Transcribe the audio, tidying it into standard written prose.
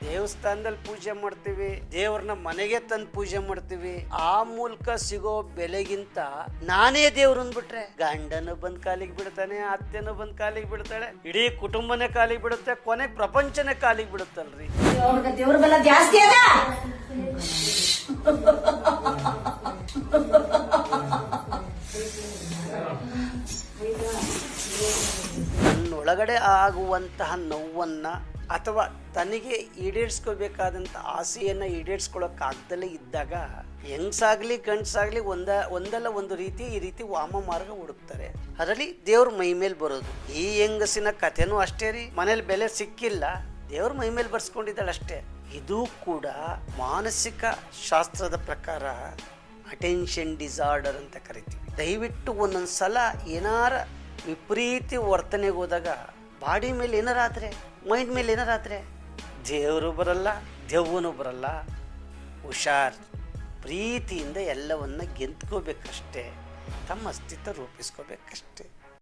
ದೇವಸ್ಥಾನದಲ್ಲಿ ಪೂಜೆ ಮಾಡ್ತೀವಿ, ದೇವ್ರನ್ನ ಮನೆಗೆ ತಂದು ಪೂಜೆ ಮಾಡ್ತೀವಿ. ಆ ಮೂಲಕ ಸಿಗೋ ಬೆಲೆಗಿಂತ ನಾನೇ ದೇವ್ರು ಅಂದ್ಬಿಟ್ರೆ ಗಂಡನು ಬಂದ್ ಕಾಲಿಗೆ ಬಿಡ್ತಾನೆ, ಅತ್ತೆನೂ ಬಂದ್ ಕಾಲಿಗೆ ಬಿಡ್ತಾಳೆ, ಇಡೀ ಕುಟುಂಬನೇ ಕಾಲಿಗೆ ಬಿಡುತ್ತೆ, ಕೊನೆಗೆ ಪ್ರಪಂಚನೇ ಕಾಲಿಗೆ ಬಿಡುತ್ತಲ್ರಿ. ದೇವ್ರ ಬೆಲ್ಲ ಜಾಸ್ತಿ ಅದ. ನನ್ನೊಳಗಡೆ ಆಗುವಂತಹ ನೋವನ್ನ ಅಥವಾ ತನಗೆ ಈಡೇರಿಸ್ಕೋಬೇಕಾದಂಥ ಆಸೆಯನ್ನು ಈಡೇರಿಸ್ಕೊಳ್ಳೋಕ್ಕಾಗ್ದಲೇ ಇದ್ದಾಗ ಹೆಂಗ್ಸಾಗ್ಲಿ ಗಂಡ್ಸಾಗ್ಲಿ ಒಂದಲ್ಲ ಒಂದು ರೀತಿ ಈ ರೀತಿ ವಾಮ ಮಾರ್ಗ ಹುಡುಕ್ತಾರೆ. ಅದರಲ್ಲಿ ದೇವ್ರ ಮೈ ಮೇಲೆ ಬರೋದು. ಈ ಹೆಂಗಸಿನ ಕಥೆನೂ ಅಷ್ಟೇ ರೀ. ಮನೇಲಿ ಬೆಲೆ ಸಿಕ್ಕಿಲ್ಲ, ದೇವ್ರ ಮೈ ಮೇಲೆ ಬರ್ಸ್ಕೊಂಡಿದ್ದಾಳೆ ಅಷ್ಟೇ. ಇದು ಕೂಡ ಮಾನಸಿಕ ಶಾಸ್ತ್ರದ ಪ್ರಕಾರ ಅಟೆನ್ಷನ್ ಡಿಸಾರ್ಡರ್ ಅಂತ ಕರಿತೀವಿ. ದಯವಿಟ್ಟು ಒಂದೊಂದು ಸಲ ಏನಾರ ವಿಪರೀತ ವರ್ತನೆಗೆ ಹೋದಾಗ ಬಾಡಿ ಮೇಲೆ ಏನಾರಾದರೆ, ಮೈಂಡ್ ಮೇಲೆ ಏನಾರಾದರೆ ದೇವರು ಬರಲ್ಲ, ದೆವ್ವನೂ ಬರಲ್ಲ. ಹುಷಾರ್, ಪ್ರೀತಿಯಿಂದ ಎಲ್ಲವನ್ನ ಗೆದ್ಕೋಬೇಕಷ್ಟೇ, ತಮ್ಮ ಅಸ್ತಿತ್ವ ರೂಪಿಸ್ಕೋಬೇಕಷ್ಟೇ.